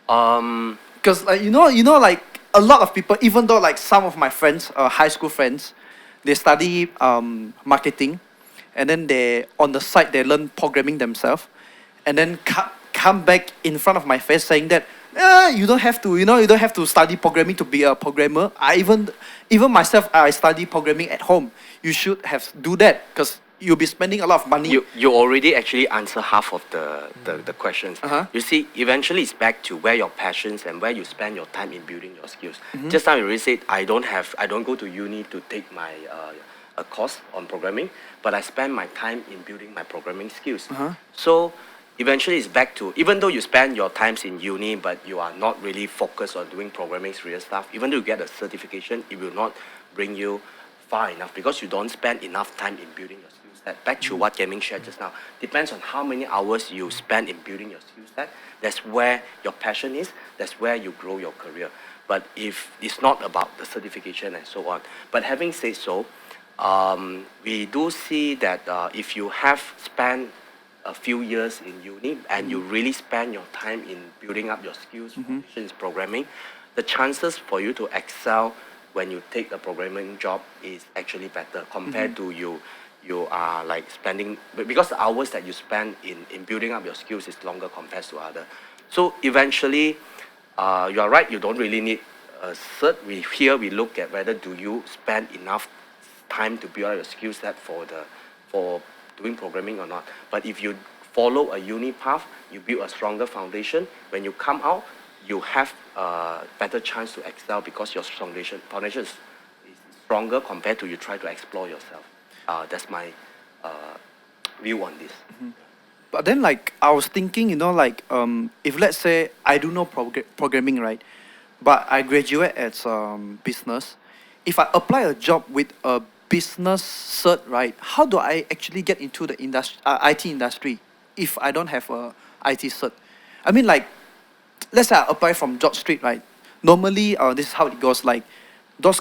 Because like like a lot of people, even though like some of my friends, high school friends, they study marketing, and then they on the side they learn programming themselves, and then come back in front of my face saying that you don't have to, you don't have to study programming to be a programmer. Even myself, I study programming at home. You should have do that because you'll be spending a lot of money. You already actually answer half of the questions. You see, eventually it's back to where your passions and where you spend your time in building your skills. Just now you already said I don't go to uni to take my a course on programming, but I spend my time in building my programming skills. So eventually it's back to, even though you spend your times in uni but you are not really focused on doing programming real stuff, even though you get a certification, it will not bring you far enough because you don't spend enough time in building your skill set. Back to what Gaming shared just now, depends on how many hours you spend in building your skill set. That's where your passion is, that's where you grow your career. But if it's not about the certification and so on. But having said so, we do see that if you have spent a few years in uni and you really spend your time in building up your skills, foundations, programming, the chances for you to excel when you take a programming job is actually better compared to you are like spending, because the hours that you spend in building up your skills is longer compared to other. So eventually, you are right, you don't really need a cert. We look at whether do you spend enough time to build up your skill set for doing programming or not. But if you follow a uni path, you build a stronger foundation. When you come out, you have a better chance to excel because your foundation is stronger compared to you try to explore yourself. That's my view on this. But then, like, I was thinking, like, if let's say I do know programming, right, but I graduate as business, if I apply a job with a business cert, right, how do I actually get into the IT industry if I don't have a IT cert? I mean, like, let's say I apply from George Street, right? Normally, this is how it goes. Like, those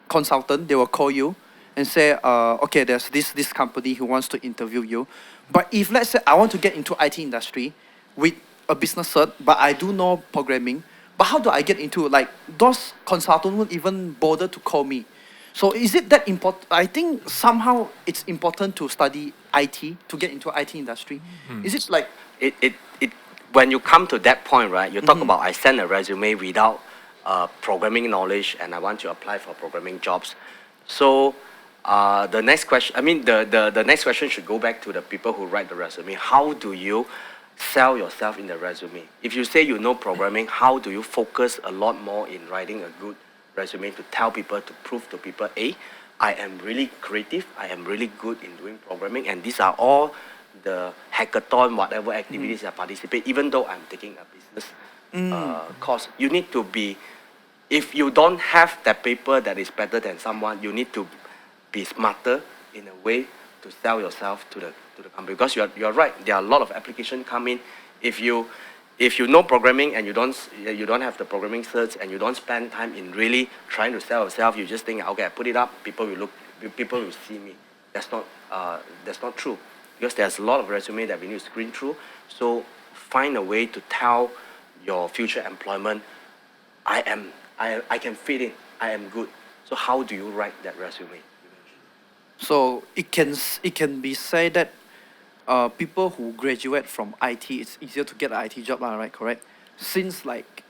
consultant, they will call you and say, okay, there's this company who wants to interview you. But if let's say I want to get into IT industry with a business cert, but I do know programming, but how do I get into, like, those consultants won't even bother to call me. So is it that important? I think somehow it's important to study IT to get into IT industry. Is it like it when you come to that point, right? You talk about I send a resume without programming knowledge and I want to apply for programming jobs. So the next question, I mean, the next question should go back to the people who write the resume. How do you sell yourself in the resume? If you say you know programming, how do you focus a lot more in writing a good resume to tell people, to prove to people, I am really creative, I am really good in doing programming, and these are all the hackathon, whatever activities I participate, even though I'm taking a business course. You need to be, if you don't have that paper that is better than someone, you need to be smarter in a way to sell yourself to the company. Because you're right, there are a lot of applications come in. If you know programming and you don't have the programming certs and you don't spend time in really trying to sell yourself, you just think, okay, I put it up, people will see me. That's not true, because there's a lot of resume that we need to screen through. So find a way to tell your future employment, I can fit in, I am good. So how do you write that resume? so? It can be said that people who graduate from IT, it's easier to get an IT job, right? Correct? Since like,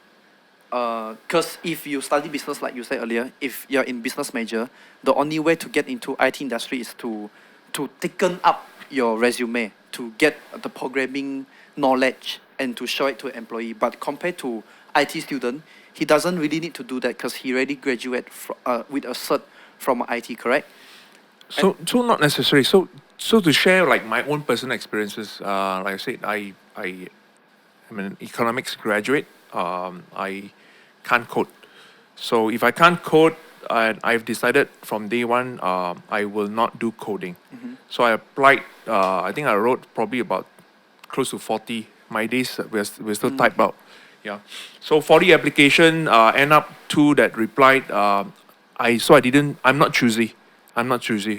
because if you study business, like you said earlier, if you're in business major, the only way to get into IT industry is to thicken up your resume, to get the programming knowledge and to show it to an employee. But compared to IT student, he doesn't really need to do that because he already graduate with a cert from IT, correct? So not necessary. So to share like my own personal experiences, like I said, I am an economics graduate. I can't code. So if I can't code, I've decided from day one, I will not do coding. So I applied. I think I wrote probably about close to 40. My days we're still typed out. Yeah. So 40 application, end up 2 that replied. I'm not choosy.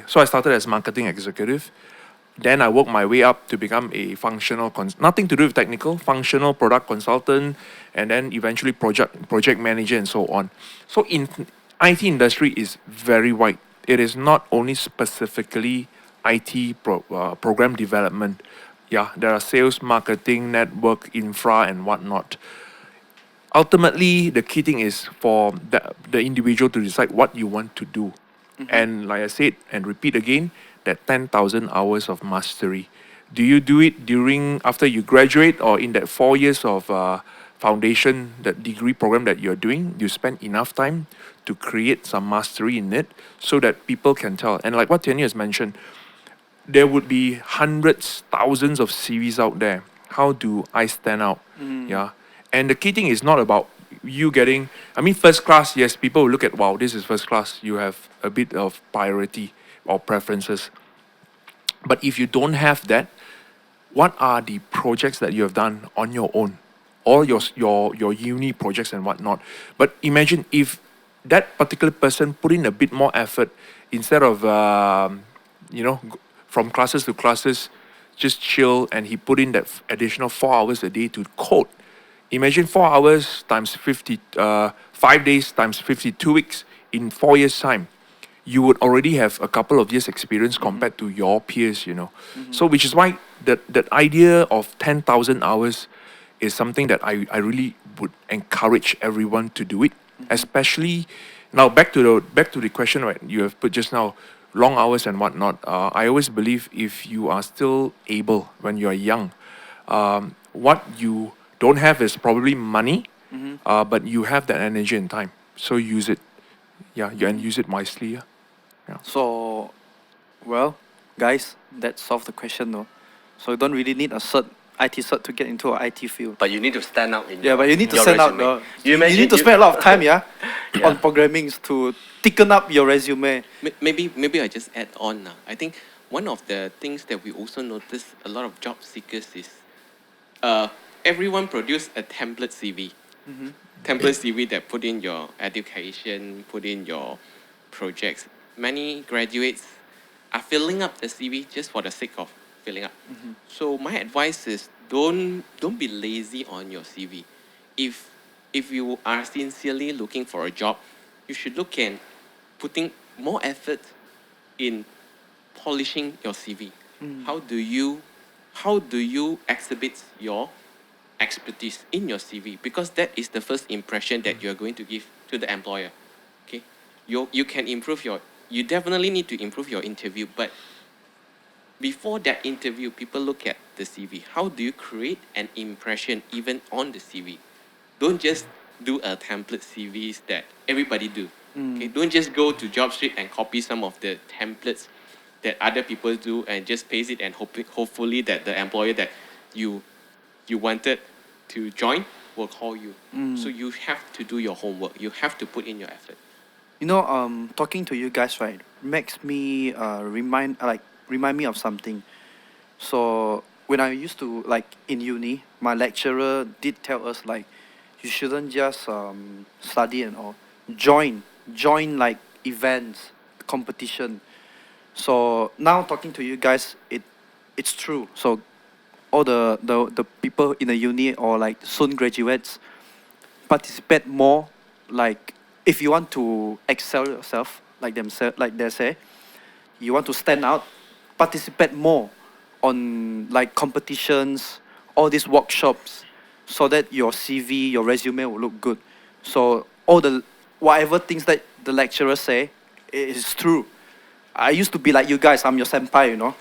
So I started as marketing executive. then I worked my way up to become a nothing to do with technical, functional product consultant, and then eventually project manager and so on. So in IT industry is very wide. It is not only specifically program development. Yeah, there are sales, marketing, network, infra, and whatnot. Ultimately, the key thing is for the individual to decide what you want to do. And like I said, and repeat again, that 10,000 hours of mastery. Do you do it during, after you graduate, or in that 4 years of foundation, that degree program that you're doing? You spend enough time to create some mastery in it so that people can tell. And like what Tianyi has mentioned, there would be hundreds, thousands of CVs out there. How do I stand out? Yeah. And the key thing is not about you getting, I mean, first class, yes, people will look at, wow, this is first class. You have a bit of priority or preferences. But if you don't have that, what are the projects that you have done on your own, or your uni projects and whatnot? But imagine if that particular person put in a bit more effort instead of from classes to classes, just chill, and he put in that additional 4 hours a day to code. Imagine 4 hours times 5 days times 52 weeks in 4 years time. You would already have a couple of years experience compared to your peers, So which is why that idea of 10,000 hours is something that I really would encourage everyone to do it. Especially now, back to the question, right, you have put just now, long hours and whatnot. I always believe if you are still able when you are young, what you don't have is probably money, but you have that energy and time. So use it. Yeah, and use it wisely. Yeah. Yeah. So, well, guys, that solved the question, though. So you don't really need a IT cert to get into an IT field. But you need to stand out in Yeah, but you need to your stand out. resume. You need to spend a lot of time, yeah, Yeah. on programming to thicken up your resume. Maybe I just add on now. I think one of the things that we also notice a lot of job seekers is everyone produce a template CV. Template CV that put in your education, put in your projects. Many graduates are filling up the CV just for the sake of filling up. So my advice is don't be lazy on your CV. If you are sincerely looking for a job, you should look at putting more effort in polishing your CV. How do you exhibit your expertise in your CV? Because that is the first impression that you are going to give to the employer. Okay, you can improve you definitely need to improve your interview, but before that interview, people look at the CV. How do you create an impression even on the CV? Don't just do a template CVs that everybody do. Okay, don't just go to JobStreet and copy some of the templates that other people do and just paste it and hopefully that the employer that you wanted to join will call you. So you have to do your homework. You have to put in your effort. Talking to you guys, right, makes me remind me of something. So when I used to, like, in uni, my lecturer did tell us, like, you shouldn't just study and all. Join like events, competition. So now talking to you guys, it's true. So all the people in the uni or like soon graduates, participate more. Like, if you want to excel yourself, like they say, you want to stand out, participate more on like competitions, all these workshops, so that your CV, your resume will look good. So all the whatever things that the lecturer say is true. I used to be like you guys. I'm your senpai.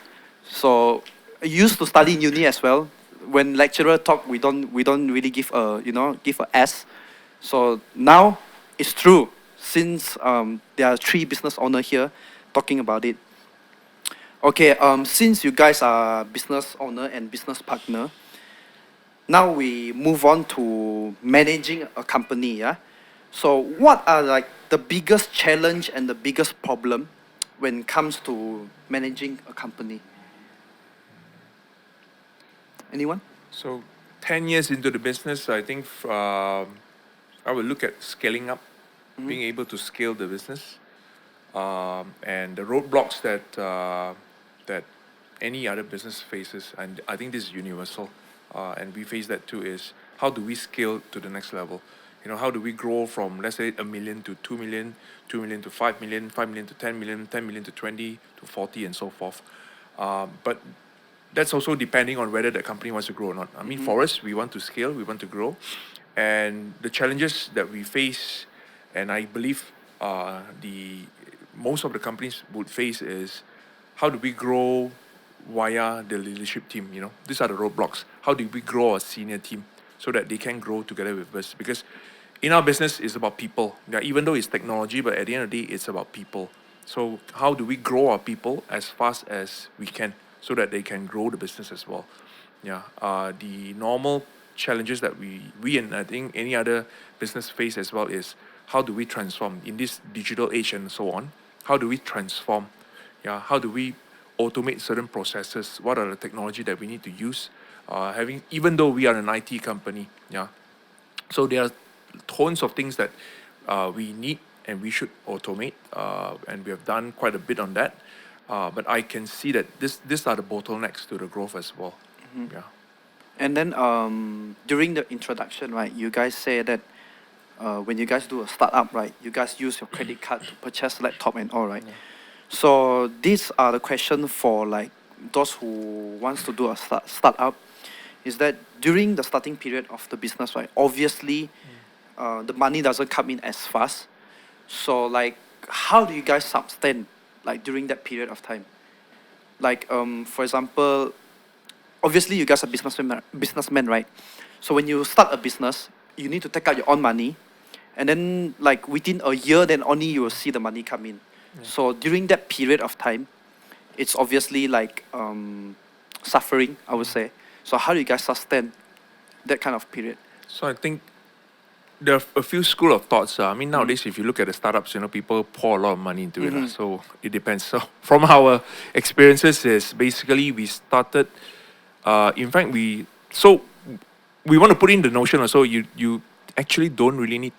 So I used to study in uni as well. When lecturer talk, we don't really give a S. So now it's true. Since there are three business owner here talking about it. Okay, since you guys are business owner and business partner, now we move on to managing a company, yeah? So what are like the biggest challenge and the biggest problem when it comes to managing a company? Anyone? So 10 years into the business, I think I will look at scaling up, being able to scale the business, and the roadblocks that any other business faces, and I think this is universal, and we face that too, is how do we scale to the next level? You know, how do we grow from, let's say, 1 million to 2 million, 2 million to 5 million, 5 million to 10 million, 10 million to 20 to 40, and so forth. But that's also depending on whether the company wants to grow or not. I mean, for us, we want to scale, we want to grow, and the challenges that we face, and I believe the most of the companies would face, is how do we grow via the leadership team? You know, these are the roadblocks. How do we grow a senior team so that they can grow together with us? Because in our business, it's about people. Yeah, even though it's technology, but at the end of the day, it's about people. So how do we grow our people as fast as we can so that they can grow the business as well? Yeah, the normal challenges that we and I think any other business face as well is how do we transform in this digital age and so on? How do we transform? Yeah, how do we automate certain processes? What are the technology that we need to use? Having even though we are an IT company, yeah, so there are tons of things that we need and we should automate, and we have done quite a bit on that. But I can see that these are the bottlenecks to the growth as well. Yeah. And then during the introduction, right, you guys say that when you guys do a startup, right, you guys use your credit card to purchase laptop and all, right? So these are the question for like those who wants to do a startup, is that during the starting period of the business, right, obviously the money doesn't come in as fast. So like, how do you guys sustain like during that period of time? Like for example, obviously you guys are businessmen, right? So when you start a business, you need to take out your own money, and then like within a year, then only you will see the money come in. So during that period of time, it's obviously like suffering, I would say. So how do you guys sustain that kind of period? So I think there are a few school of thoughts. I mean, nowadays, if you look at the startups, you know, people pour a lot of money into it. So it depends. So from our experiences, is basically we started. In fact, we want to put in the notion also. You actually don't really need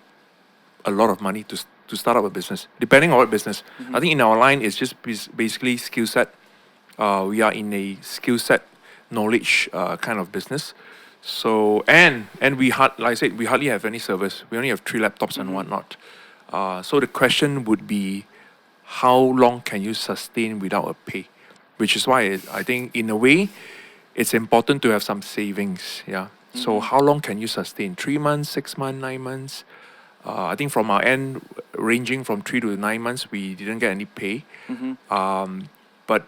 a lot of money to start up a business, depending on what business. I think in our line, it's just basically skill set. We are in a skill set knowledge kind of business. So and we like I said, we hardly have any servers. We only have 3 laptops and whatnot. So the question would be, how long can you sustain without a pay? Which is why I think in a way, it's important to have some savings. Yeah. So how long can you sustain? 3 months, 6 months, 9 months. I think from our end, ranging from 3 to 9 months, we didn't get any pay. But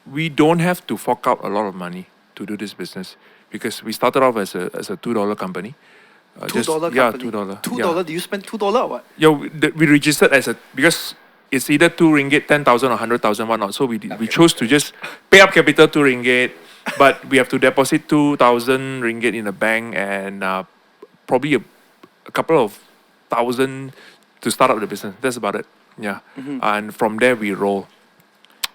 we don't have to fork out a lot of money to do this business, because we started off as a $2 company. $2 Yeah, company. $2. $2? Do you spend $2 or what? Yeah, we registered as because it's either 2 ringgit, 10,000 or 100,000, whatnot. So we chose to just pay up capital 2 ringgit, but we have to deposit 2,000 ringgit in the bank, and probably a couple of thousand to start up the business. That's about it. Yeah. And from there we roll.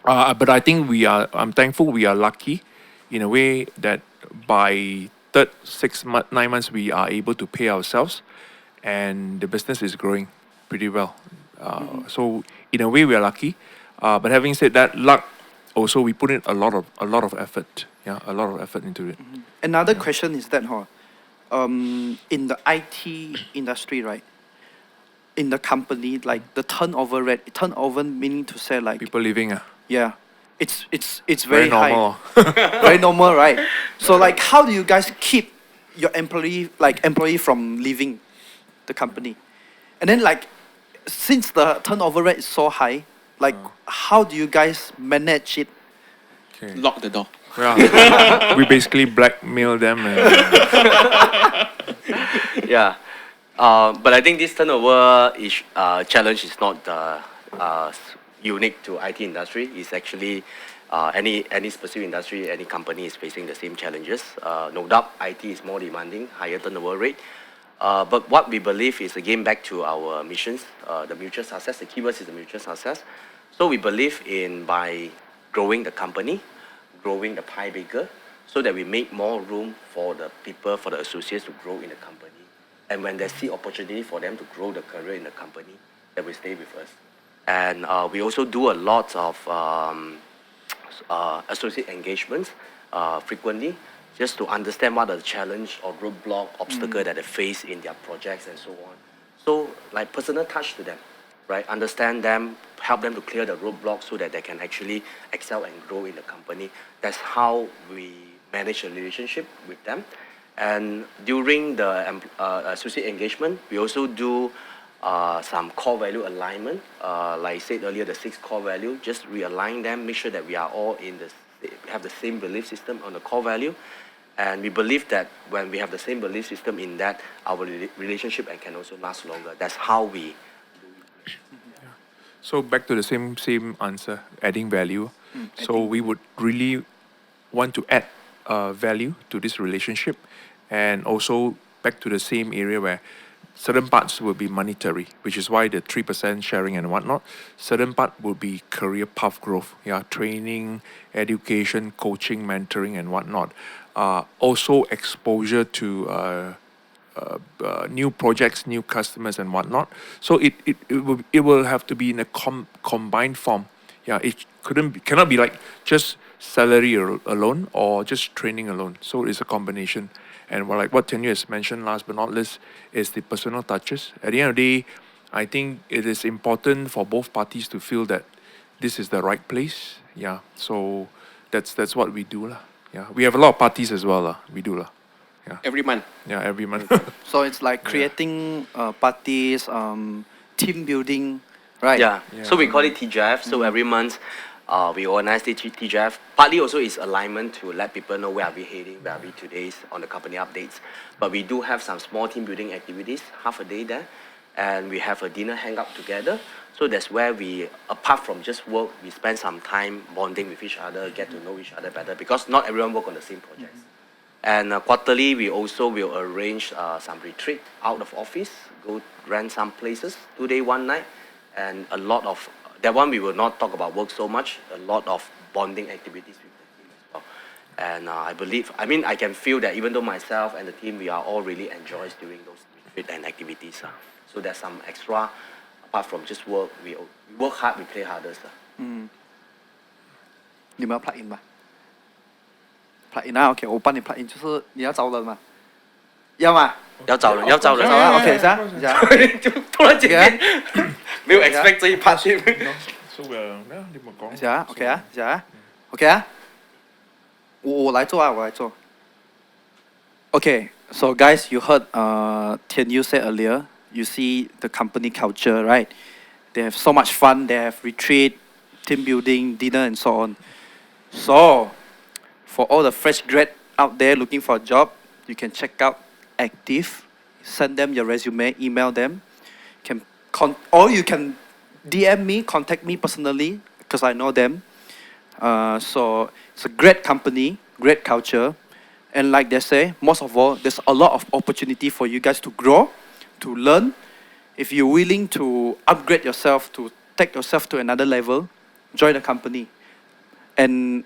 But I think I'm thankful we are lucky in a way that by third 9 months we are able to pay ourselves, and the business is growing pretty well. So in a way we are lucky. But having said that, luck also, we put in a lot of effort. Yeah, a lot of effort into it. Another question is that, in the IT industry, right? In the company, like the turnover rate, turnover meaning to say like People leaving. yeah, it's very high, normal. very normal, right? So like, how do you guys keep your employee from leaving the company? And then like, since the turnover rate is so high, like how do you guys manage it? Okay. Lock the door. Yeah. We basically blackmail them. Yeah. But I think this turnover challenge is not unique to IT industry. It's actually any specific industry, any company is facing the same challenges. No doubt, IT is more demanding, higher turnover rate. But what we believe is, again, back to our missions, the mutual success. The keywords is the mutual success. So we believe in by growing the company, growing the pie bigger, so that we make more room for the people, for the associates to grow in the company. And when they see opportunity for them to grow the career in the company, they will stay with us. And we also do a lot of associate engagements frequently, just to understand what are the challenge or roadblock, obstacle that they face in their projects and so on. So like personal touch to them, right? Understand them, help them to clear the roadblocks so that they can actually excel and grow in the company. That's how we manage a relationship with them. And during the associate engagement, we also do some core value alignment. Like I said earlier, the 6 core value, just realign them, make sure that we are all have the same belief system on the core value. And we believe that when we have the same belief system in that, our relationship can also last longer. That's how we do it. So back to the same answer, adding value. So we would really want to add value to this relationship, and also back to the same area where certain parts will be monetary, which is why the 3% sharing and whatnot. Certain part will be career path growth, training, education, coaching, mentoring, and whatnot. Also exposure to new projects, new customers, and whatnot. So it will have to be in a combined form. It cannot be like just salary alone or just training alone. So it's a combination. And like what Tenyu has mentioned, last but not least, is the personal touches. At the end of the day, I think it is important for both parties to feel that this is the right place. So that's what we do lah. We have a lot of parties as well lah. We do lah. Every month. Every month. So it's like creating parties, team building, right? Yeah. So we call it TGF. So every month, we organize the TGF. Partly also is alignment to let people know where are we heading, where are we today on the company updates. But we do have some small team building activities, half a day there. And we have a dinner hang out together. So that's where we, apart from just work, we spend some time bonding with each other, get to know each other better, because not everyone work on the same projects. And quarterly, we also will arrange some retreat out of office, go rent some places, 2 day, 1 night, and a lot of, that one we will not talk about work so much, a lot of bonding activities with the team as well. And I can feel that even though myself and the team, we are all really enjoys doing those retreat and activities. So there's some extra, apart from just work, we work hard, we play harder. 你们要 plug in 吗？ plug in 啊 ，OK， 我帮你 plug in， 就是你要找人嘛，要吗？要找人找啊 ，OK， 是啊，是啊，就突然间没有 expect 这一 part。So 你们讲。是啊 ，OK 啊，是啊 ，OK 啊，我来做啊，我来做。Okay, so guys, you heard Tianyu say earlier, you see the company culture, right? They have so much fun, they have retreat, team building, dinner, and so on. So, for all the fresh grad out there looking for a job, you can check out AGTIV, send them your resume, email them, or you can DM me, contact me personally, because I know them. So, it's a great company, great culture. And like they say, most of all, there's a lot of opportunity for you guys to grow, to learn. If you're willing to upgrade yourself, to take yourself to another level, join the company. And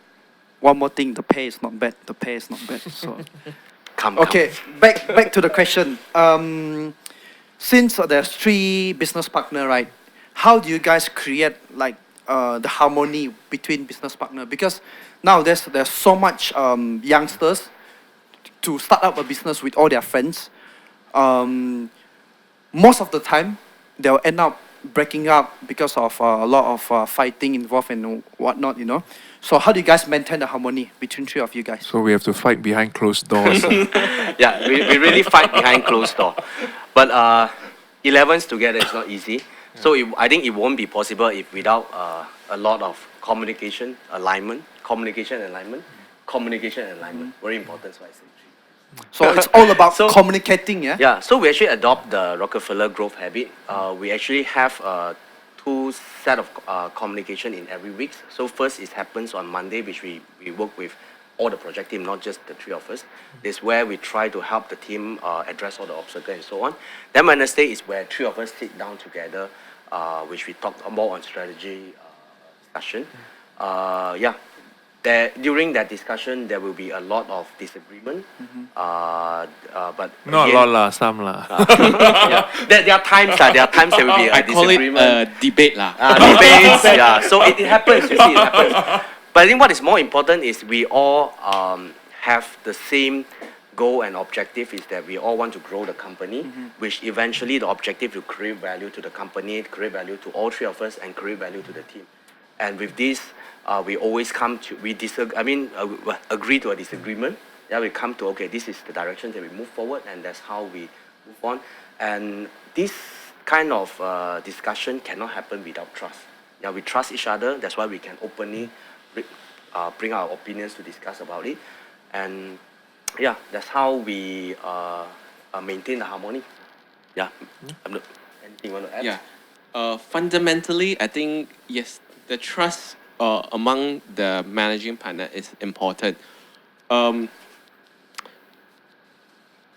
one more thing, the pay is not bad. The pay is not bad. So, okay, back to the question. Since there's 3 business partner, right? How do you guys create like the harmony between business partner? Because now there's so much youngsters to start up a business with all their friends. Most of the time, they'll end up breaking up because of a lot of fighting involved and whatnot, you know. So how do you guys maintain the harmony between 3 of you guys? So we have to fight behind closed doors. Yeah, we really fight behind closed door. But 11s together is not easy. So I think it won't be possible if without a lot of communication, alignment. Very important, so I say. So it's all about communicating, yeah? Yeah, so we actually adopt the Rockefeller growth habit. We actually have 2 set of communication in every week. So first, it happens on Monday, which we work with all the project team, not just the 3 of us. This is where we try to help the team address all the obstacles and so on. Then Wednesday is where 3 of us sit down together, which we talk more on strategy discussion. During that discussion, there will be a lot of disagreement. But Not again, a lot lah, some lah. there are times there will be a I call it disagreement. debate lah. Debates, yeah. So it happens, you see, it happens. But I think what is more important is we all have the same goal and objective, is that we all want to grow the company, which eventually the objective to create value to the company, create value to all three of us, and create value to the team. And with this, we always come to, we agree to a disagreement. Yeah, we come to, okay, this is the direction that we move forward, and that's how we move on. And this kind of discussion cannot happen without trust. Yeah, we trust each other. That's why we can openly bring our opinions to discuss about it. And yeah, that's how we maintain the harmony. Yeah. Anything you want to add? Yeah. Fundamentally, I think, yes, the trust among the managing partner is important.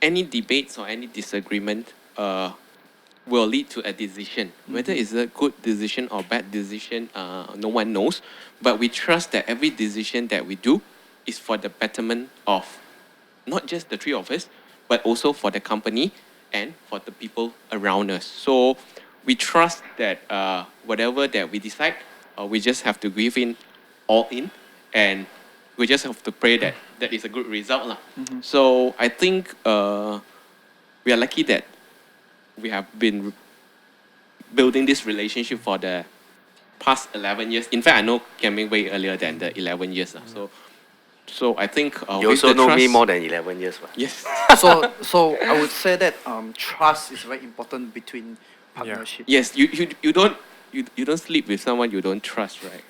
Any debates or any disagreement will lead to a decision. Whether it's a good decision or bad decision, no one knows. But we trust that every decision that we do is for the betterment of not just the three of us, but also for the company and for the people around us. So we trust that whatever that we decide, we just have to give in all in, and we just have to pray that that is a good result. So I think we are lucky that we have been building this relationship for the past 11 years. In fact, I know Kian way earlier than the 11 years. So I think You with also the know me trust- more than 11 years. Right? Yes. So I would say that trust is very important between partnership. Yes, you don't sleep with someone you don't trust, right?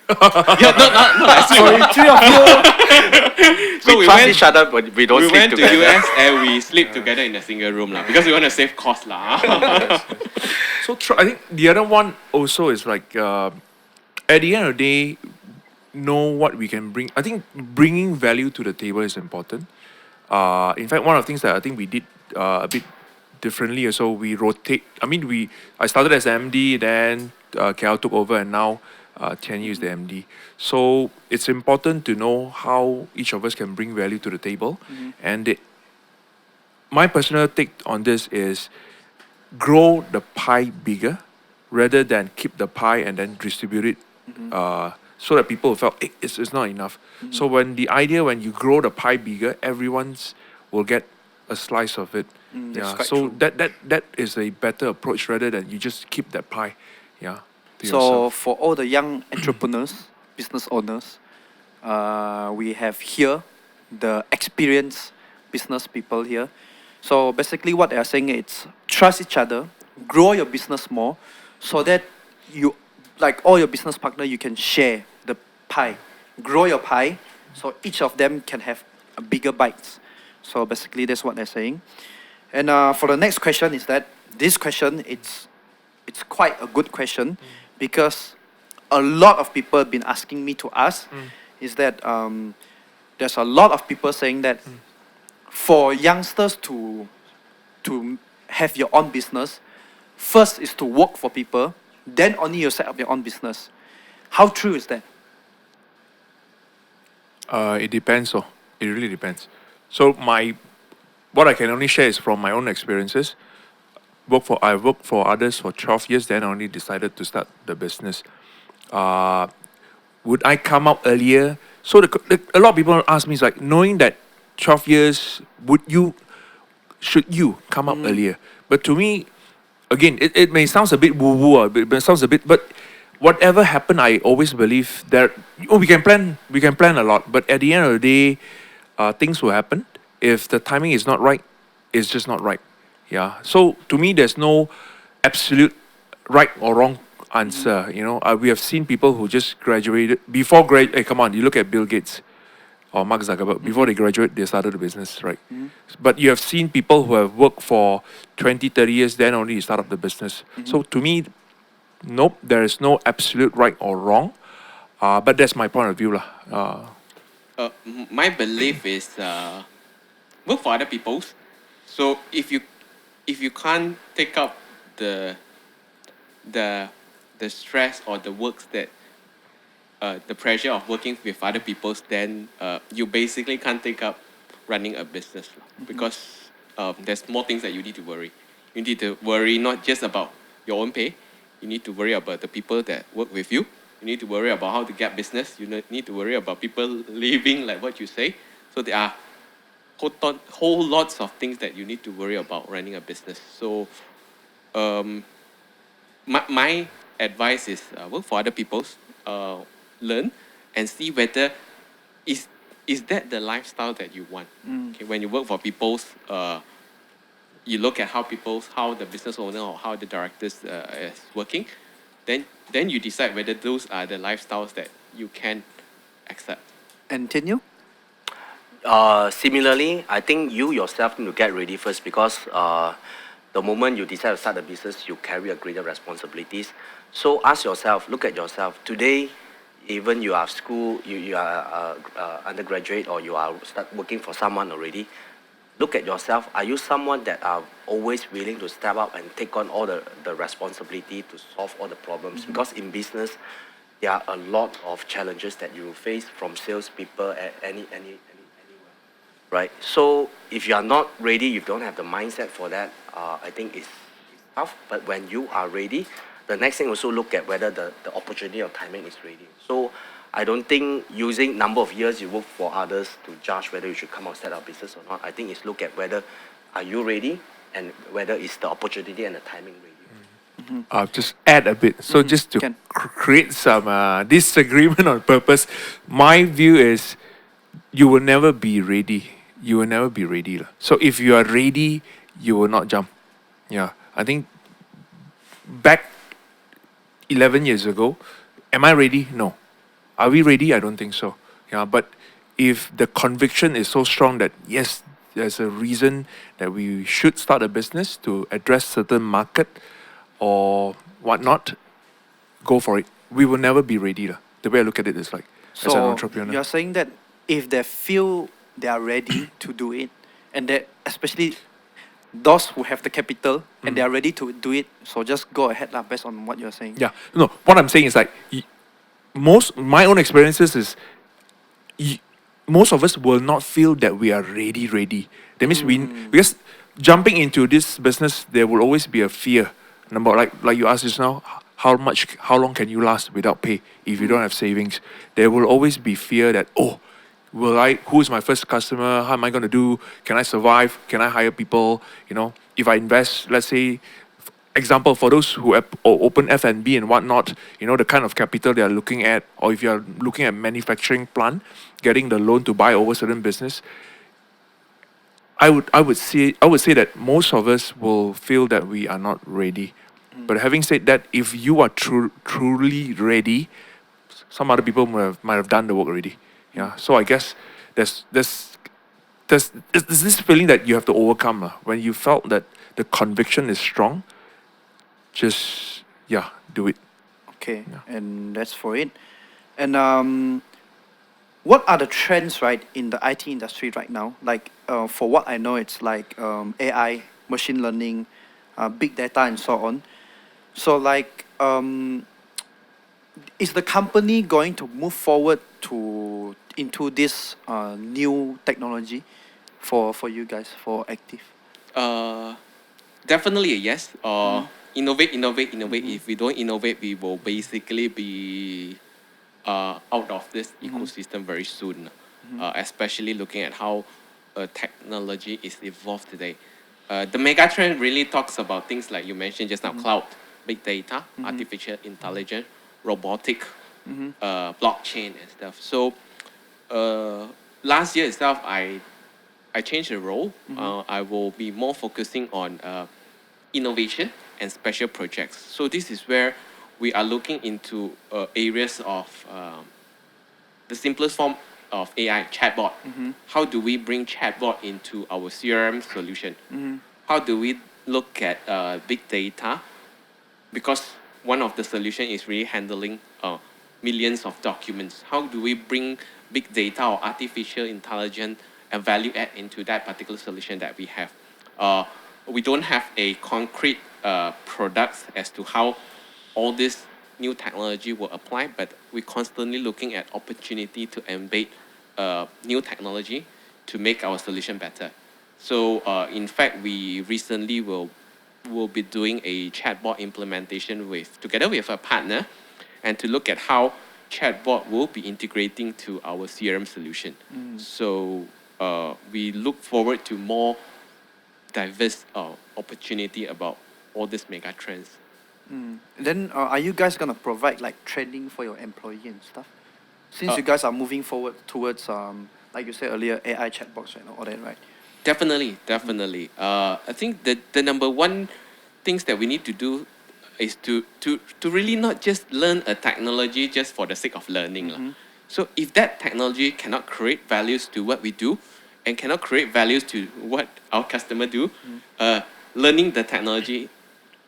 Sorry, three of you. So we trust each other, but we don't we sleep went together. to US and we sleep together in a single room because we want to save cost So I think the other one also is like at the end of the day, know what we can bring. I think bringing value to the table is important. In fact, one of the things that I think we did a bit differently. So we rotate. I mean, I started as MD, then KL took over, and now Tian Yu is the MD. So it's important to know how each of us can bring value to the table. And my personal take on this is grow the pie bigger rather than keep the pie and then distribute it so that people felt it's not enough. So when you grow the pie bigger, everyone's will get a slice of it. That's quite So true. that is a better approach rather than you just keep that pie. Yeah. To So yourself. for all the young entrepreneurs, business owners, we have here the experienced business people here. So basically what they are saying is trust each other, grow your business more, so that you, like all your business partner, you can share the pie, grow your pie, so each of them can have a bigger bites. So basically that's what they're saying. And for the next question is that this question, it's quite a good question because a lot of people have been asking me to ask is that there's a lot of people saying that for youngsters to have your own business, first is to work for people, then only you set up your own business. How true is that? It depends. It really depends. So what I can only share is from my own experiences. I worked for others for 12 years, then I only decided to start the business. Would I come out earlier? So a lot of people ask me, it's like, knowing that 12 years, should you come out earlier? But to me, again, it may sound a bit woo-woo, but whatever happened, I always believe that we can plan a lot, but at the end of the day, things will happen. If the timing is not right, it's just not right. Yeah. So to me, there's no absolute right or wrong answer. We have seen people who just graduated Hey, come on, you look at Bill Gates or Mark Zuckerberg. Before they graduate, they started a business, right? But you have seen people who have worked for 20, 30 years, then only you start up the business. So to me, nope, there is no absolute right or wrong. But that's my point of view, lah. My belief is work for other people's. So if you can't take up the stress or the works that the pressure of working with other people's, then you basically can't take up running a business because there's more things that you need to worry. You need to worry not just about your own pay. You need to worry about the people that work with you. You need to worry about how to get business. You need to worry about people leaving, like what you say. So there are whole lots of things that you need to worry about running a business. So my advice is work for other people's, learn and see whether is is that the lifestyle that you want. Okay, when you work for people's, you look at how the business owner or how the directors is working, then you decide whether those are the lifestyles that you can accept. And Tenyo? Similarly, I think you yourself need to get ready first because the moment you decide to start a business, you carry a greater responsibilities. So ask yourself, look at yourself. Today, even you are school, you are undergraduate or you are start working for someone already, look at yourself. Are you someone that are always willing to step up and take on all the responsibility to solve all the problems? Because in business, there are a lot of challenges that you face from salespeople at anywhere, right? So if you are not ready, you don't have the mindset for that, I think it's tough. But when you are ready, the next thing also look at whether the opportunity or timing is ready. So I don't think using number of years you work for others to judge whether you should come out set up business or not. I think it's look at whether are you ready and whether it's the opportunity and the timing ready. I'll just add a bit. So just to Can. create some disagreement on purpose, my view is you will never be ready. You will never be ready. Lah. So if you are ready, you will not jump. Yeah, I think back 11 years ago, am I ready? No. Are we ready? I don't think so. Yeah, but if the conviction is so strong that yes, there's a reason that we should start a business to address certain market or whatnot, go for it. We will never be ready. Lah. The way I look at it is like, as an So entrepreneur. you're saying that if they feel they are ready to do it, and that especially those who have the capital and they are ready to do it, so just go ahead lah, based on what you're saying. Yeah, no, what I'm saying is like, my own experiences is, most of us will not feel that we are ready. That means because jumping into this business, there will always be a fear. Number like you asked just now, how long can you last without pay if you don't have savings? There will always be fear that, oh, who's my first customer? How am I going to do? Can I survive? Can I hire people? If I invest, let's say, example, for those who open F&B and whatnot, the kind of capital they are looking at, or if you are looking at manufacturing plant, getting the loan to buy over certain business, I would say that most of us will feel that we are not ready. But having said that, if you are truly ready, some other people might have done the work already. Yeah. So I guess there's this feeling that you have to overcome. When you felt that the conviction is strong, just do it. Okay, Yeah. and that's for it. And what are the trends, right, in the IT industry right now? Like, for what I know, it's like AI, machine learning, big data, and so on. So, like, is the company going to move forward into this new technology for you guys, for Active? Definitely a yes. Innovate. If we don't innovate, we will basically be out of this ecosystem very soon. Especially looking at how technology is evolved today. The mega trend really talks about things like you mentioned just now: cloud, big data, artificial intelligence, robotic, blockchain, and stuff. So last year itself, I changed the role. I will be more focusing on innovation and special projects. So this is where we are looking into areas of the simplest form of AI, chatbot. How do we bring chatbot into our CRM solution? How do we look at big data? Because one of the solution is really handling millions of documents. How do we bring big data or artificial intelligence and value add into that particular solution that we have? We don't have a concrete products as to how all this new technology will apply, but we're constantly looking at opportunity to embed new technology to make our solution better. So in fact, we recently will be doing a chatbot implementation together with a partner, and to look at how chatbot will be integrating to our CRM solution. So we look forward to more diverse opportunity about all these mega trends. Then are you guys gonna provide like training for your employee and stuff? Since Uh, you guys are moving forward towards like you said earlier, AI chatbots and all that, right? Definitely. I think the number one things that we need to do is to really not just learn a technology just for the sake of learning. So if that technology cannot create values to what we do and cannot create values to what our customer do, learning the technology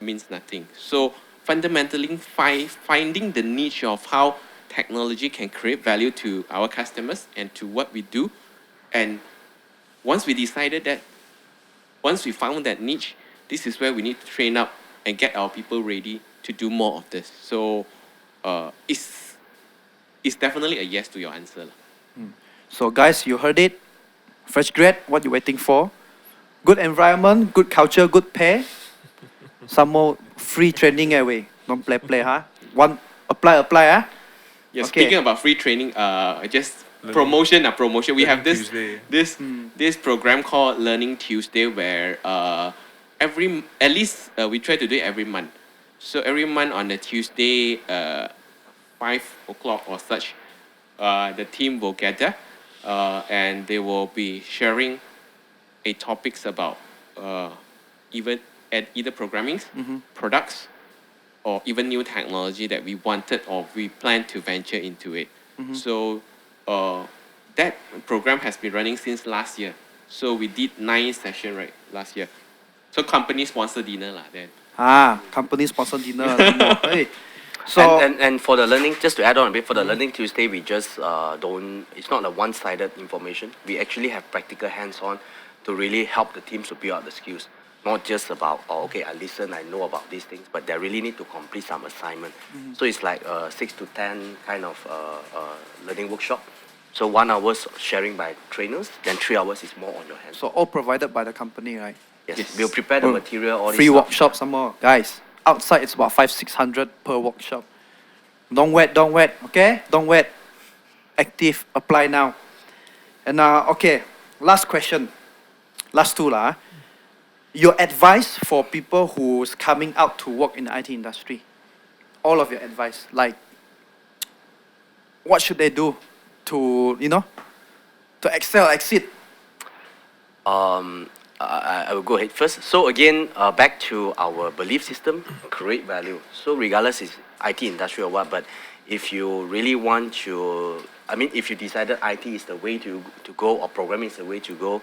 means nothing. So fundamentally, finding the niche of how technology can create value to our customers and to what we do, and once we decided that, once we found that niche, this is where we need to train up and get our people ready to do more of this. So it's definitely a yes to your answer. So guys, you heard it. Fresh grad, what you waiting for? Good environment, good culture, good pay. Some more free training away. Don't play, huh? One apply, huh? Yeah, Okay. speaking about free training, just Learning- promotion. We have Learning Tuesday. this program called Learning Tuesday, where at least we try to do it every month. So every month on a Tuesday, 5 o'clock or such, the team will gather, and they will be sharing a topics about even at either programming, products, or even new technology that we wanted or we plan to venture into it. So that program has been running since last year. So we did 9 sessions right last year. So company sponsor dinner lah then. Company sponsor dinner. No more. Hey. So And for the learning, just to add on a bit, for the Learning Tuesday, we just don't, it's not a one-sided information. We actually have practical hands-on to really help the teams to build out the skills. Not just about, oh, okay, I listen, I know about these things, but they really need to complete some assignment. So it's like a 6 to 10 kind of learning workshop. So 1 hour sharing by trainers, then 3 hours is more on your hands. so all provided by the company, right? Yes, we'll prepare the Oh, material, all Free this stuff. workshop some more. Guys, outside it's about 500-600 per workshop. Don't wait, okay? Don't wait. Active, apply now. And okay, last question. Last two lah. Your advice for people who's coming out to work in the IT industry. All of your advice. Like, what should they do to, to excel, exceed? I will go ahead first. So again, back to our belief system, create value. So regardless is IT industry or what, but if you really want to, I mean, if you decided IT is the way to go or programming is the way to go,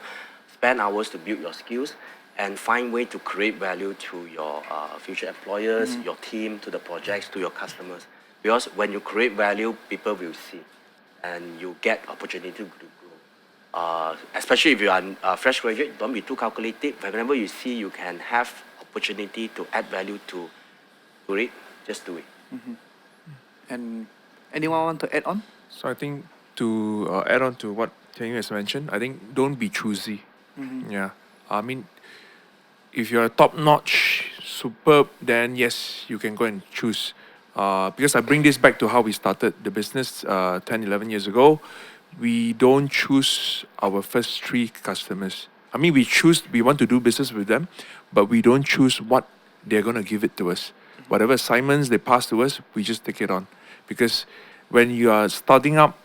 spend hours to build your skills and find way to create value to your future employers, your team, to the projects, to your customers. Because when you create value, people will see, and you get opportunity to grow. Especially if you are a fresh graduate, don't be too calculative. Whenever you see you can have opportunity to add value to it, just do it. And anyone want to add on? So I think to add on to what Tian Yu has mentioned, I think don't be choosy. Yeah, I mean, if you're top-notch, superb, then yes, you can go and choose. Because I bring this back to how we started the business 10, 11 years ago. We don't choose our first 3 customers. I mean, we want to do business with them, but we don't choose what they're going to give it to us. Whatever assignments they pass to us, we just take it on. Because when you are starting up,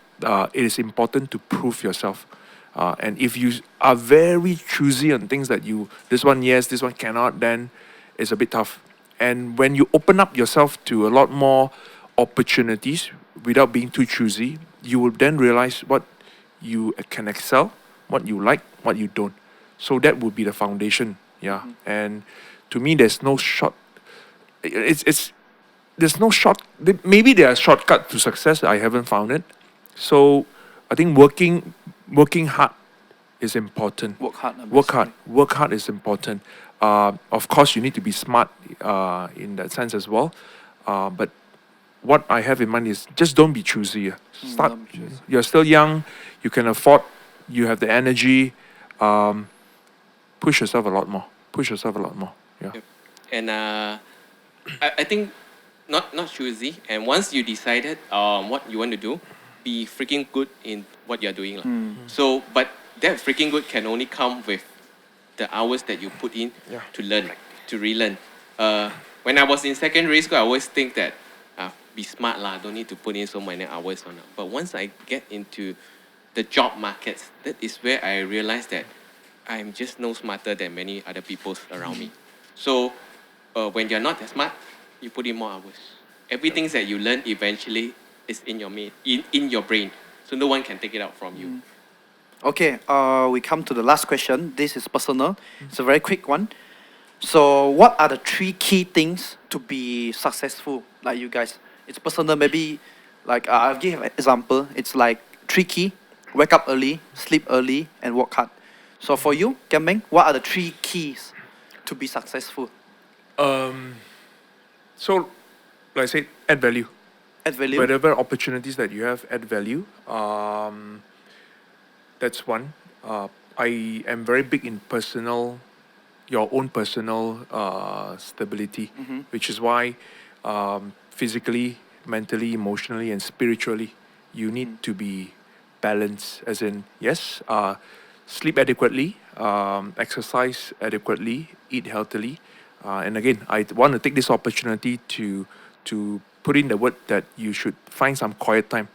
it is important to prove yourself. And if you are very choosy on things that this one yes, this one cannot, then it's a bit tough. And when you open up yourself to a lot more opportunities without being too choosy, you will then realize what you can excel, what you like, what you don't. So that would be the foundation. Yeah. And to me, there's no there's no maybe there are shortcut to success. I haven't found it. So I think working hard is important. Work hard. Work hard is important. Of course, you need to be smart in that sense as well. But what I have in mind is just don't be choosy. Start. Don't be choosy. You're still young. You can afford. You have the energy. Push yourself a lot more. Yeah. And I think not choosy. And once you decided what you want to do, be freaking good in what you're doing. Lah. So, but that freaking good can only come with the hours that you put in Yeah. to learn, to relearn. When I was in secondary school, I always think that be smart lah, don't need to put in so many hours on it. But once I get into the job markets, that is where I realized that I'm just no smarter than many other people around me. So when you're not that smart, you put in more hours. Everything that you learn eventually is in your brain. So no one can take it out from you. Okay, we come to the last question. This is personal. It's a very quick one. So, what are the 3 key things to be successful, like you guys? It's personal, maybe, like, I'll give an example. It's like 3 key: wake up early, sleep early, and work hard. So, for you, Kambeng, what are the 3 keys to be successful? So, like I said, add value. Add value? Whatever opportunities that you have, add value. That's one. I am very big in your own personal stability, which is why physically, mentally, emotionally, and spiritually, you need to be balanced. As in, yes, sleep adequately, exercise adequately, eat healthily, and again, I want to take this opportunity to put in the word that you should find some quiet time.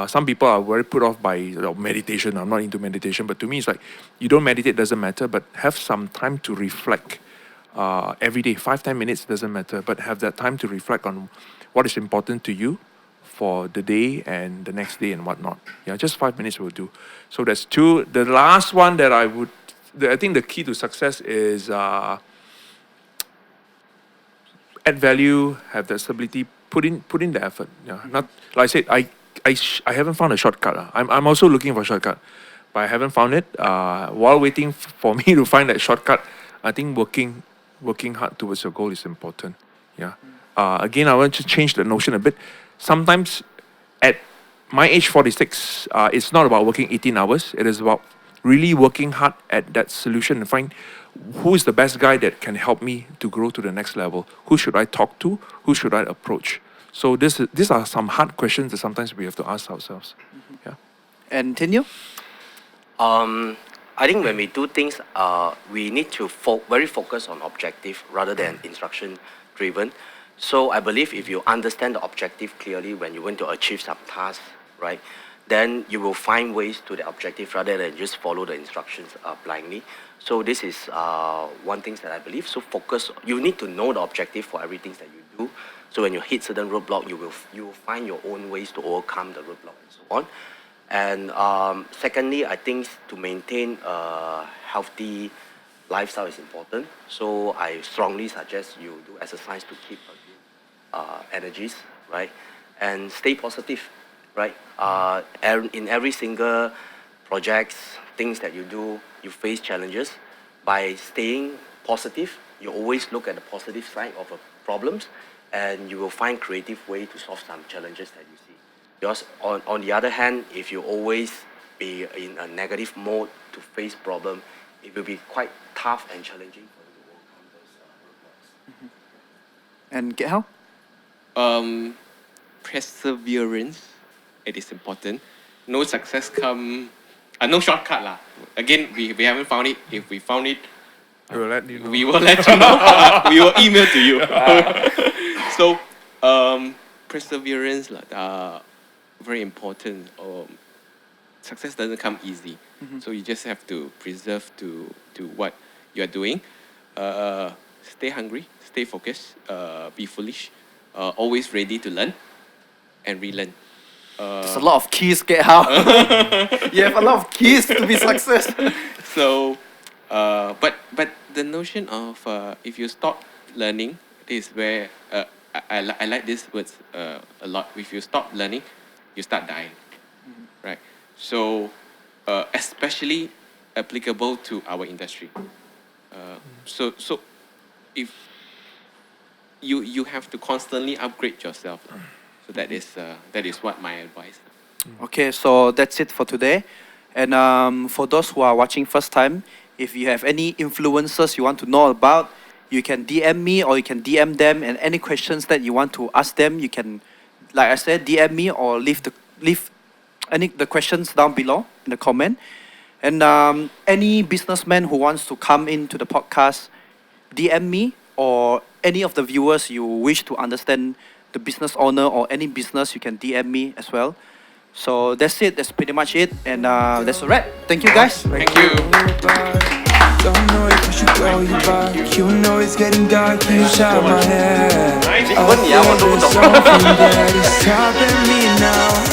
Some people are very put off by meditation. I'm not into meditation, but to me, it's like you don't meditate, doesn't matter, but have some time to reflect. Every day, 5-10 minutes doesn't matter, but have that time to reflect on what is important to you for the day and the next day and whatnot. Yeah, just 5 minutes will do. So that's 2. The last one that I think the key to success is add value, have the stability, put in the effort. Yeah, not like I said, I haven't found a shortcut. I'm also looking for a shortcut, but I haven't found it. While waiting for me to find that shortcut, I think working hard towards your goal is important. Yeah. Again, I want to change the notion a bit. Sometimes, at my age 46, it's not about working 18 hours. It is about really working hard at that solution and find who is the best guy that can help me to grow to the next level. Who should I talk to? Who should I approach? So these are some hard questions that sometimes we have to ask ourselves. Yeah. And Tinyo? I think when we do things, we need to very focus on objective rather than instruction driven. So I believe if you understand the objective clearly when you want to achieve some task, right, then you will find ways to the objective rather than just follow the instructions blindly. So this is one thing that I believe. So focus. You need to know the objective for everything that you do. So when you hit certain roadblock, you will find your own ways to overcome the roadblock and so on. And secondly, I think to maintain a healthy lifestyle is important. So I strongly suggest you do exercise to keep energies, right? And stay positive, right? In every single projects, things that you do, you face challenges. By staying positive, you always look at the positive side of problems, and you will find creative way to solve some challenges that you see. Because on the other hand, if you always be in a negative mode to face problem, it will be quite tough and challenging for you to overcome those roadblocks. And get how? Perseverance, it is important. No success no shortcut lah. Again, we haven't found it. If we found it, We will let you know. we will let you know. We will email to you. So, perseverance lah, very important. Success doesn't come easy. So you just have to preserve to what you are doing. Stay hungry, stay focused, be foolish, always ready to learn and relearn. There's a lot of keys, get how? You have a lot of keys to be success. So, but the notion of if you stop learning, this is where I like these words a lot. If you stop learning, you start dying, right? So, especially applicable to our industry. So if you have to constantly upgrade yourself. So that is what my advice. Okay, so that's it for today. And for those who are watching first time, if you have any influencers you want to know about, you can DM me or you can DM them, and any questions that you want to ask them, you can, like I said, DM me or leave any the questions down below in the comment. And any businessman who wants to come into the podcast, DM me, or any of the viewers you wish to understand the business owner or any business, you can DM me as well. So that's it. That's pretty much it. And that's a wrap. Thank you, guys. Thank you. Don't know if I should call you back. You know it's getting dark. You shot my head. I feel there's something that is stopping me now.